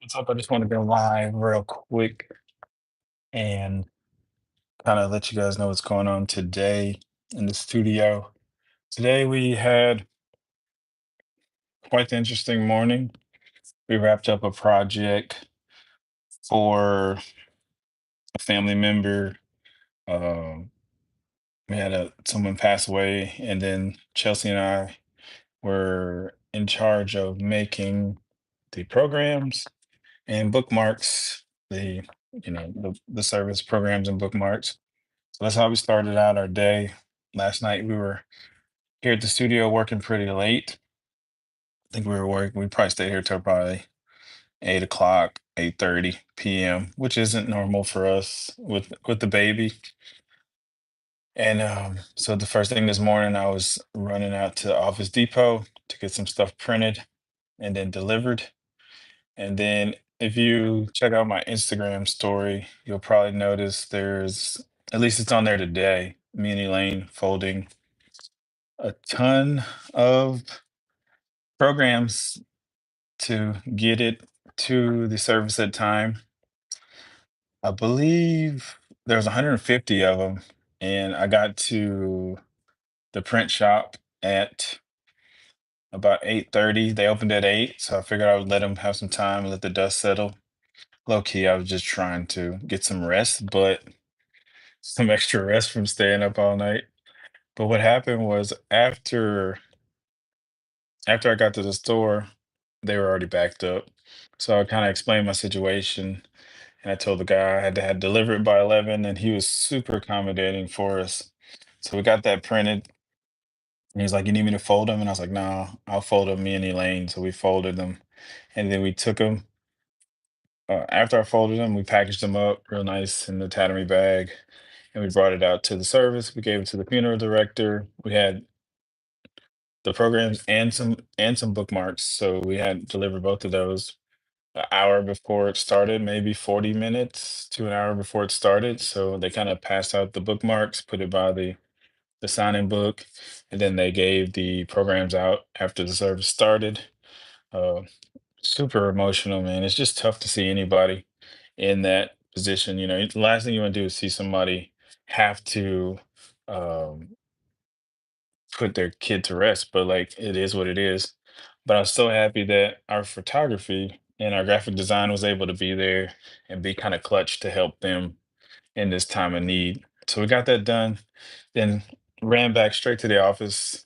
What's up? I just want to go live real quick and kind of let you guys know what's going on today in the studio. Today we had quite the interesting morning. We wrapped up a project for a family member. Um, we had someone pass away, and then Chelsea and I were in charge of making the programs and bookmarks, the service programs and bookmarks. So that's how we started out our day. Last night we were here at the studio working pretty late. I think we probably stayed here till probably 8 o'clock, 8:30 p.m., which isn't normal for us with the baby. And so the first thing this morning, I was running out to Office Depot to get some stuff printed and then delivered. And then if you check out my Instagram story, you'll probably notice there's, at least it's on there today, me and Elaine folding a ton of programs to get it to the service at time. I believe there's 150 of them, and I got to the print shop at about 8:30. They opened at 8, so I figured I would let them have some time and let the dust settle. Low key, I was just trying to get some rest, but some extra rest from staying up all night. But what happened was after I got to the store, they were already backed up. So I kind of explained my situation, and I told the guy I had to have delivered by 11, and he was super accommodating for us. So we got that printed, and he's like, "You need me to fold them?" And I was like, "No, I'll fold them, me and Elaine." So we folded them, and then we took them. After I folded them, we packaged them up real nice in the tatami bag, and we brought it out to the service. We gave it to the funeral director. We had the programs and some bookmarks, so we had delivered both of those an hour before it started, maybe 40 minutes to an hour before it started. So they kind of passed out the bookmarks, put it by the sign-in book, and then they gave the programs out after the service started. Uh, Super emotional, man. It's just tough to see anybody in that position. The last thing you want to do is see somebody have to um, put their kid to rest, but like it is what it is. But I'm so happy that our photography and our graphic design was able to be there and be kind of clutch to help them in this time of need. So we got that done, then ran back straight to the office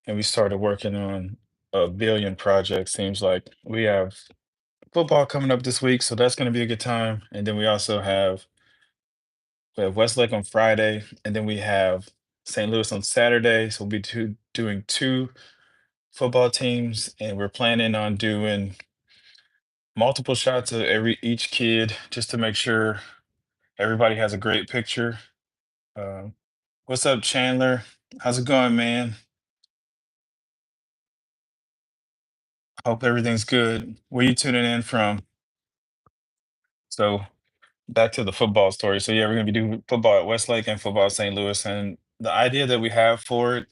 and we started working on a billion projects. Seems like we have football coming up this week, so that's going to be a good time. And then we have Westlake on Friday, and then we have St. Louis on Saturday. So we'll be doing two football teams, and we're planning on doing multiple shots of each kid just to make sure everybody has a great picture. Um, what's up, Chandler? How's it going, man? Hope everything's good. Where you tuning in from? So back to the football story. So yeah, we're gonna be doing football at Westlake and football at St. Louis, and the idea that we have for it,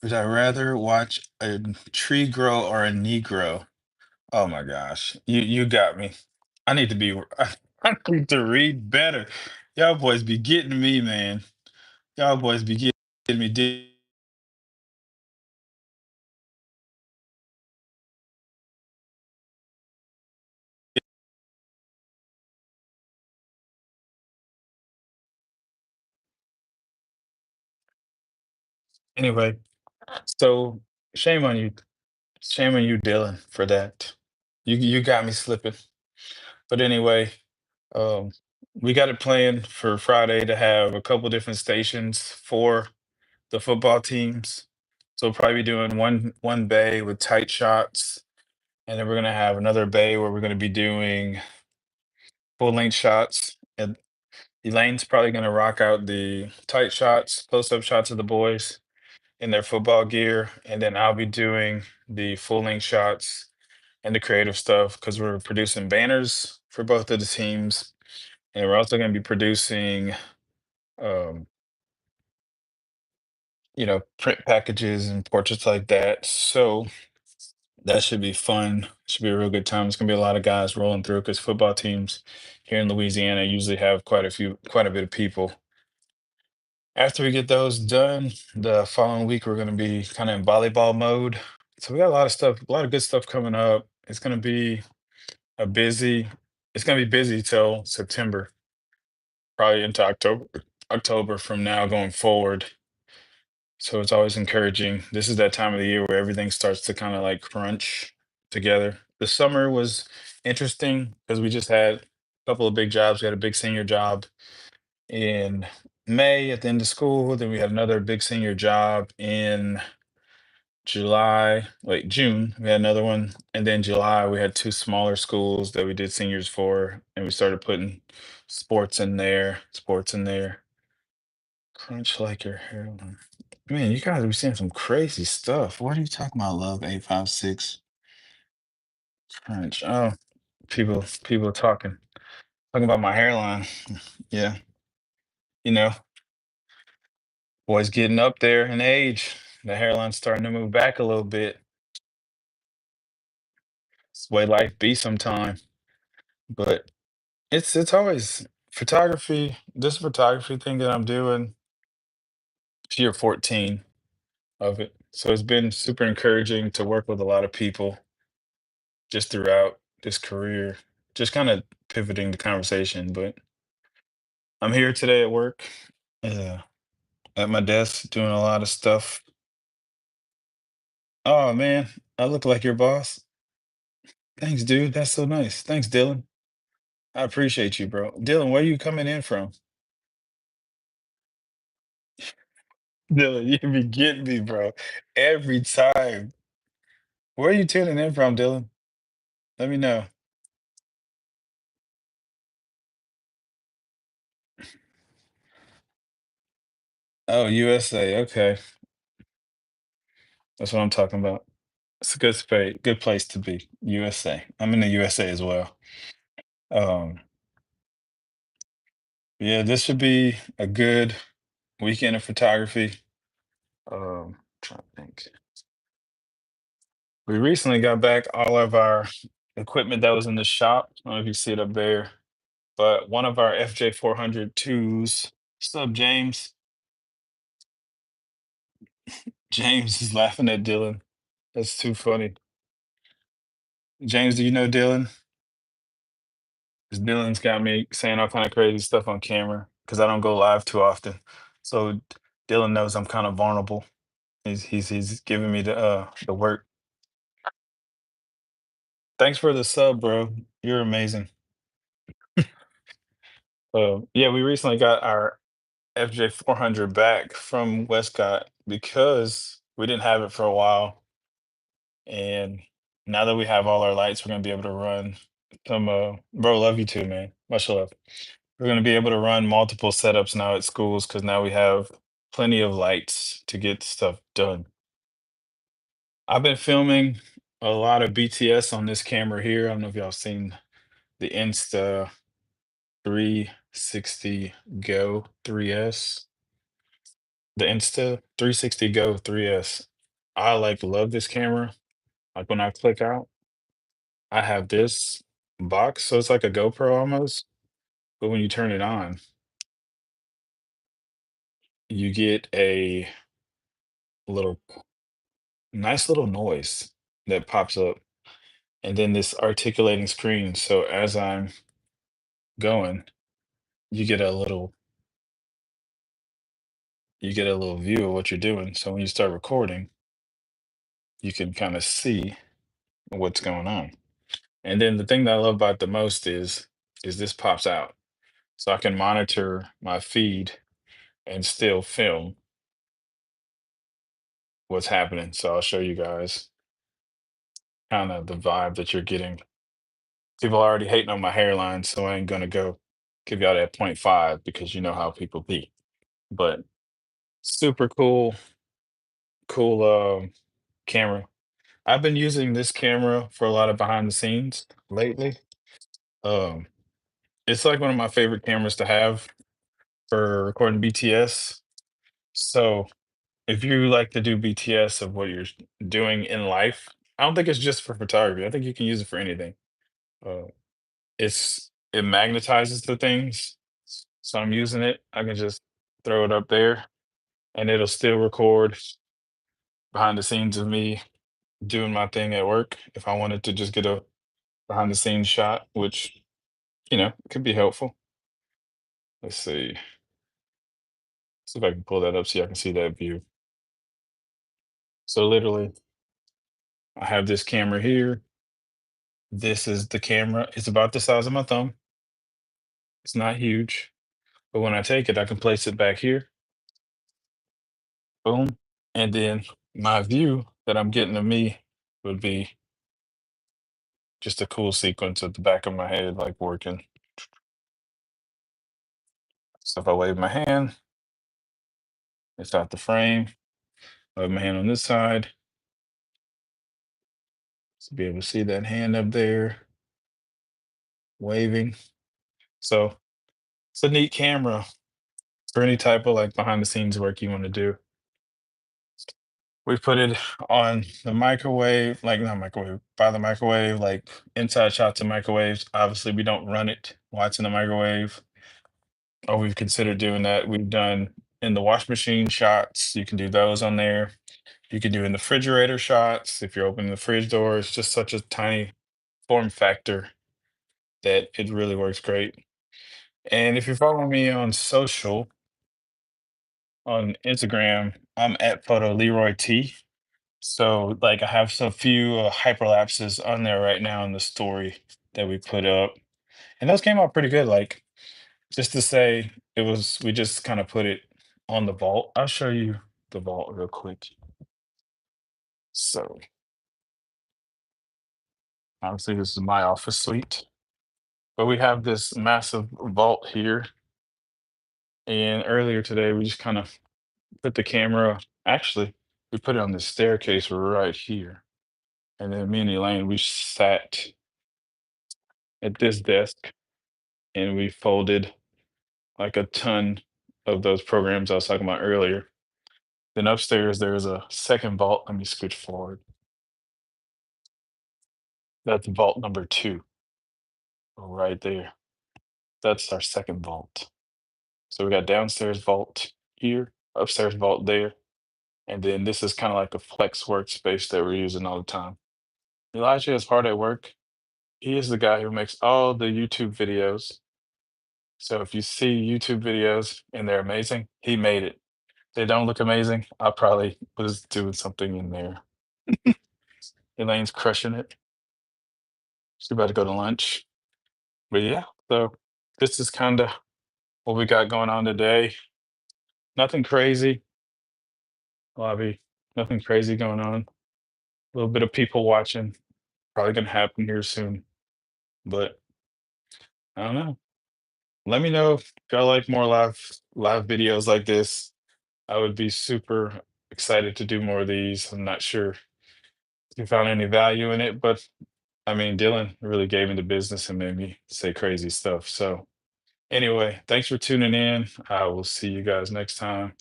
would I rather watch a tree grow or a Negro? Oh my gosh, you got me. I need to be. I need to read better. Y'all boys be getting me, man. Y'all boys be getting me. Anyway, so shame on you, shame on you, Dylan, for that. You got me slipping. But anyway, um, we got it planned for Friday to have a couple different stations for the football teams. So we'll probably be doing one bay with tight shots, and then we're gonna have another bay where we're gonna be doing full length shots. And Elaine's probably gonna rock out the tight shots, close up shots of the boys in their football gear, and then I'll be doing the full length shots and the creative stuff because we're producing banners for both of the teams, and we're also gonna be producing um, print packages and portraits like that. So That should be fun. Should be a real good time. It's gonna be a lot of guys rolling through because football teams here in Louisiana usually have quite a bit of people. After we get those done, the following week we're gonna be kind of in volleyball mode. So we got a lot of stuff, a lot of good stuff coming up. A busy, it's gonna be busy till September, probably into October from now going forward. So it's always encouraging. This is that time of the year where everything starts to kind of like crunch together. The summer was interesting because we just had a couple of big jobs. We had a big senior job in May at the end of school. Then we had another big senior job in June. We had another one. And then July, we had two smaller schools that we did seniors for. And we started putting sports in there. Crunch like your hairline. Man, you guys be seeing some crazy stuff. What are you talking about, love? 856 crunch. Oh, people talking about my hairline. Yeah, you know, boys getting up there in age. The hairline's starting to move back a little bit. It's the way life be sometime. But it's always photography. This photography thing that I'm doing, it's year 14 of it. So it's been super encouraging to work with a lot of people just throughout this career, just kind of pivoting the conversation. But I'm here today at work, uh, at my desk, doing a lot of stuff. Oh man, I look like your boss. Thanks, dude. That's so nice. Thanks, Dylan. I appreciate you, bro. Dylan, where you coming in from? Dylan, you be getting me, bro. Every time. Where are you tuning in from, Dylan? Let me know. Oh, USA. Okay. That's what I'm talking about. It's a good place to be. USA. I'm in the USA as well. Um, yeah, this should be a good weekend of photography. Trying to think. We recently got back all of our equipment that was in the shop. I don't know if you see it up there, but one of our FJ 402s. What's up, James? James is laughing at Dylan. That's too funny. James, do you know Dylan? 'Cause Dylan's got me saying all kind of crazy stuff on camera because I don't go live too often. So Dylan knows I'm kind of vulnerable. He's giving me the work. Thanks for the sub, bro. You're amazing. Yeah, we recently got our FJ 400 back from Westcott because we didn't have it for a while, and now that we have all our lights, we're gonna be able to run some. Bro, love you too, man. Much love. We're gonna be able to run multiple setups now at schools because now we have plenty of lights to get stuff done. I've been filming a lot of BTS on this camera here. I don't know if y'all seen the Insta 360 Go 3S. The Insta 360 Go 3S. I like love this camera. Like when I click out, I have this box, so it's like a GoPro almost. But when you turn it on, you get a little nice little noise that pops up, and then this articulating screen. So as I'm going, you get a little you get a little view of what you're doing. So when you start recording, you can kind of see what's going on. And then the thing that I love about the most is this pops out. So I can monitor my feed and still film what's happening. So I'll show you guys kind of the vibe that you're getting. People are already hating on my hairline, so I ain't gonna go give y'all that point 0.5 because you know how people be. But super cool camera. I've been using this camera for a lot of behind the scenes lately. Um, it's like one of my favorite cameras to have for recording BTS. So if you like to do BTS of what you're doing in life, I don't think it's just for photography. I think you can use it for anything. Uh, it magnetizes the things, so I'm using it. I can just throw it up there, and it'll still record behind the scenes of me doing my thing at work. If I wanted to just get a behind the scenes shot, which could be helpful. Let's see if I can pull that up so y'all can see that view. So literally, I have this camera here. This is the camera. It's about the size of my thumb. It's not huge, but when I take it, I can place it back here. Boom. And then my view that I'm getting of me would be just a cool sequence at the back of my head, like working. So if I wave my hand, it's out the frame. I have my hand on this side. To be able to see that hand up there waving. So it's a neat camera for any type of like behind the scenes work you want to do. We put it on the microwave, like not microwave, by the microwave, like inside shots of microwaves. Obviously, we don't run it while it's in the microwave. Or we've considered doing that. We've done in the wash machine shots. You can do those on there. You can do in the refrigerator shots. If you're opening the fridge door, it's just such a tiny form factor that it really works great. And if you're following me on social, on Instagram, I'm at Photo Leroy T. So like I have so few hyperlapses on there right now in the story that we put up. And those came out pretty good. Like just to say we just kind of put it on the vault. I'll show you the vault real quick. So obviously this is my office suite. But we have this massive vault here. And earlier today we just kind of put the camera, actually, we put it on the staircase right here. And then me and Elaine, we sat at this desk and we folded like a ton of those programs I was talking about earlier. Then upstairs, there's a second vault. Let me scooch forward. That's vault number 2 right there. That's our second vault. So we got downstairs vault here, upstairs vault there. And then this is kind of like a flex workspace that we're using all the time. Elijah is hard at work. He is the guy who makes all the YouTube videos. So if you see YouTube videos and they're amazing, he made it. They don't look amazing, I probably was doing something in there. Elaine's crushing it. She's about to go to lunch. But yeah, so this is kind of what we got going on today. Nothing crazy, Lobby. Nothing crazy going on. A little bit of people watching. Probably gonna happen here soon. But I don't know. Let me know if y'all like more live videos like this. I would be super excited to do more of these. I'm not sure if you found any value in it, but I mean, Dylan really gave me the business and made me say crazy stuff. So, anyway, thanks for tuning in. I will see you guys next time,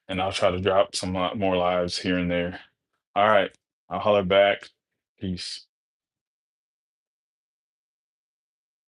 and I'll try to drop some more lives here and there. All right, I'll holler back. Peace.